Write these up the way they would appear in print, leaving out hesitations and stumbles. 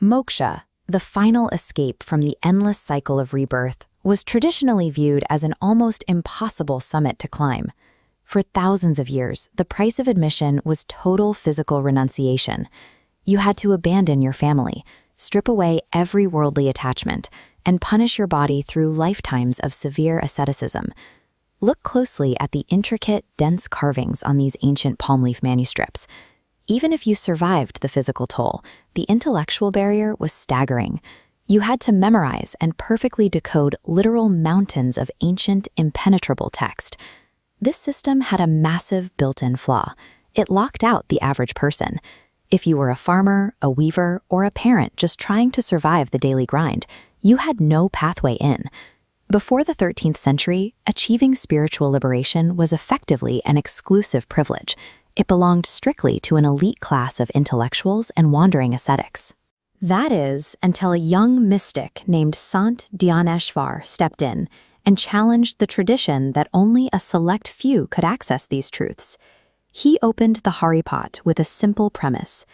Moksha, the final escape from the endless cycle of rebirth, was traditionally viewed as an almost impossible summit to climb. For thousands of years, the price of admission was total physical renunciation. You had to abandon your family, strip away every worldly attachment, and punish your body through lifetimes of severe asceticism. Look closely at the intricate, dense carvings on these ancient palm leaf manuscripts. Even if you survived the physical toll, the intellectual barrier was staggering. You had to memorize and perfectly decode literal mountains of ancient, impenetrable text. This system had a massive built-in flaw. It locked out the average person. If you were a farmer, a weaver, or a parent just trying to survive the daily grind, you had no pathway in. Before the 13th century, achieving spiritual liberation was effectively an exclusive privilege. It belonged strictly to an elite class of intellectuals and wandering ascetics. That is, until a young mystic named Sant Dnyaneshwar stepped in and challenged the tradition that only a select few could access these truths. He opened the haripath with a simple premise: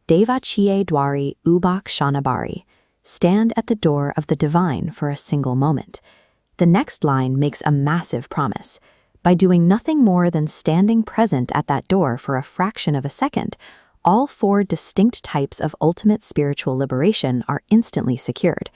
devachiye dwari ubha kshana bhari. Stand at the door of the divine for a single moment. The next line makes a massive promise. By doing nothing more than standing present at that door for a fraction of a second, all 4 distinct types of ultimate spiritual liberation are instantly secured.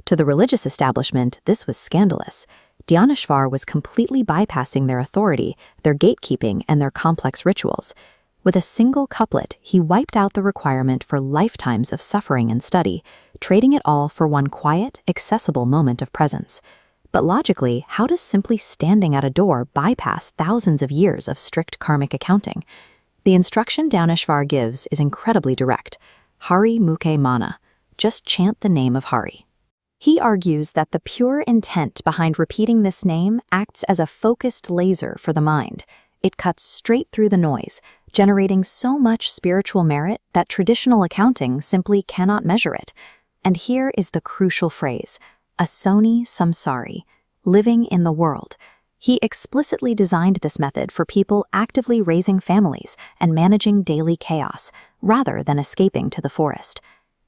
To the religious establishment, this was scandalous. Dnyaneshwar was completely bypassing their authority, their gatekeeping, and their complex rituals. With a single couplet, he wiped out the requirement for lifetimes of suffering and study, trading it all for one quiet, accessible moment of presence. But logically, how does simply standing at a door bypass thousands of years of strict karmic accounting? The instruction Dnyaneshwar gives is incredibly direct. Hari mukhe mana. Just chant the name of Hari. He argues that the pure intent behind repeating this name acts as a focused laser for the mind. It cuts straight through the noise, generating so much spiritual merit that traditional accounting simply cannot measure it. And here is the crucial phrase: asoni samsari, living in the world. He explicitly designed this method for people actively raising families and managing daily chaos, rather than escaping to the forest.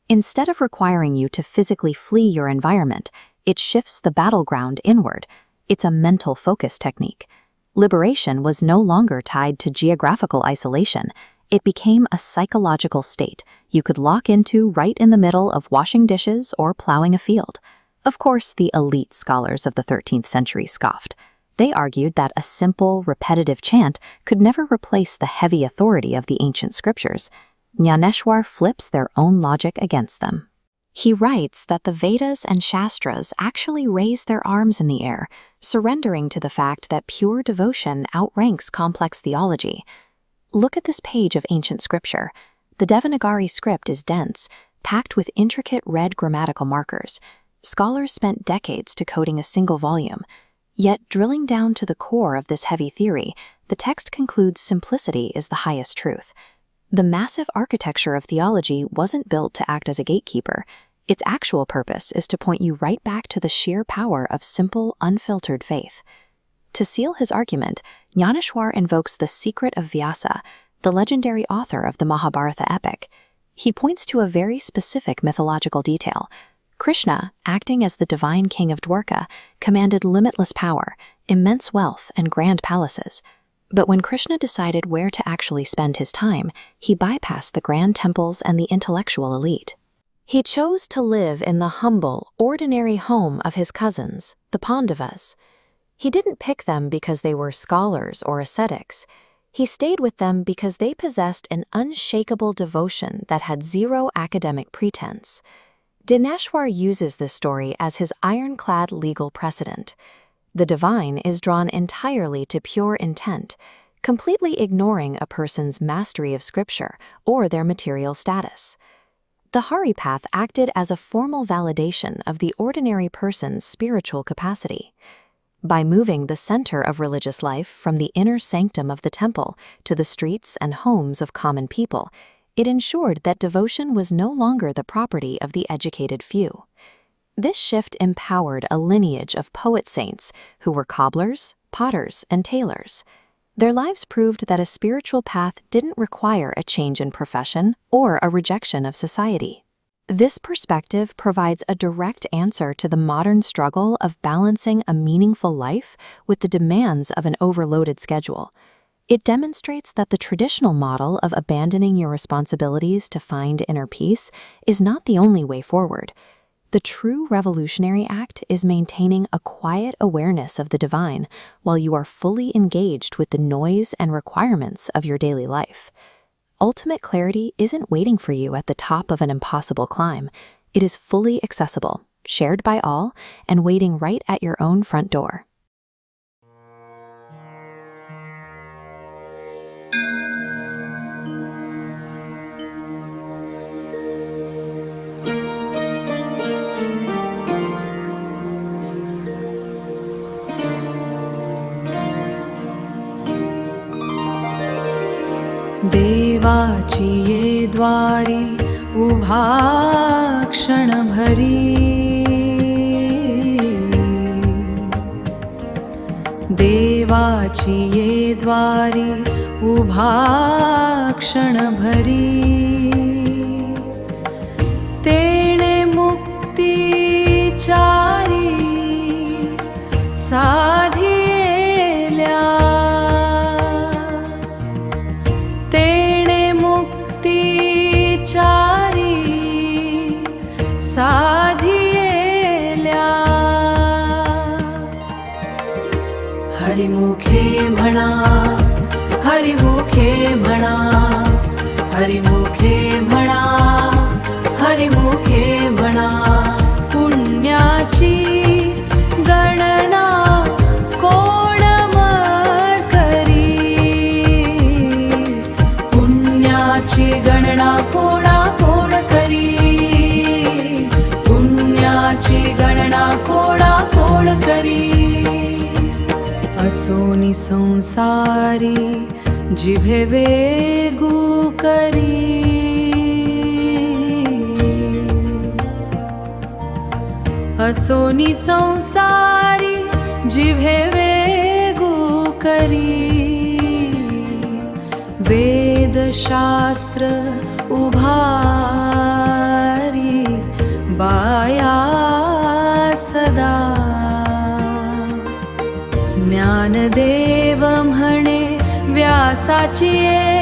Instead of requiring you to physically flee your environment, it shifts the battleground inward. It's a mental focus technique. Liberation was no longer tied to geographical isolation. It became a psychological state you could lock into right in the middle of washing dishes or plowing a field. Of course, the elite scholars of the 13th century scoffed. They argued that a simple, repetitive chant could never replace the heavy authority of the ancient scriptures. Dnyaneshwar flips their own logic against them. He writes that the Vedas and Shastras actually raise their arms in the air, surrendering to the fact that pure devotion outranks complex theology. Look at this page of ancient scripture. The Devanagari script is dense, packed with intricate red grammatical markers. Scholars spent decades decoding a single volume. Yet, drilling down to the core of this heavy theory, the text concludes simplicity is the highest truth. The massive architecture of theology wasn't built to act as a gatekeeper. Its actual purpose is to point you right back to the sheer power of simple, unfiltered faith. To seal his argument, Dnyaneshwar invokes the secret of Vyasa, the legendary author of the Mahabharata epic. He points to a very specific mythological detail. Krishna, acting as the divine king of Dwarka, commanded limitless power, immense wealth, and grand palaces. But when Krishna decided where to actually spend his time, he bypassed the grand temples and the intellectual elite. He chose to live in the humble, ordinary home of his cousins, the Pandavas. He didn't pick them because they were scholars or ascetics. He stayed with them because they possessed an unshakable devotion that had zero academic pretense. Dnyaneshwar uses this story as his ironclad legal precedent. The divine is drawn entirely to pure intent, completely ignoring a person's mastery of scripture or their material status. The haripath acted as a formal validation of the ordinary person's spiritual capacity. By moving the center of religious life from the inner sanctum of the temple to the streets and homes of common people, it ensured that devotion was no longer the property of the educated few. This shift empowered a lineage of poet saints who were cobblers, potters, and tailors. Their lives proved that a spiritual path didn't require a change in profession or a rejection of society. This perspective provides a direct answer to the modern struggle of balancing a meaningful life with the demands of an overloaded schedule. It demonstrates that the traditional model of abandoning your responsibilities to find inner peace is not the only way forward. The true revolutionary act is maintaining a quiet awareness of the divine while you are fully engaged with the noise and requirements of your daily life. Ultimate clarity isn't waiting for you at the top of an impossible climb. It is fully accessible, shared by all, and waiting right at your own front door. देवाचिये द्वारि ubha kshana bhari देवाचिये द्वारि ubha kshana bhari तेणे मुक्ति चारी साधियेल्या साधियेल्या हरिमुखे म्हणा हरिमुखे म्हणा हरिमुखे म्हणा हरिमुखे म्हणा पुण्याची गणना कोण करी पुण्याची गणना कोणा कोण करी पुण्याची गणना कोणा कोण करी असोनी संसारी जिभे वेगू करी असोनी संसारी जिभे वेगू करी वेदशास्त्र उभारी बाया सदा ज्ञानदेव म्हणे व्यासाचिये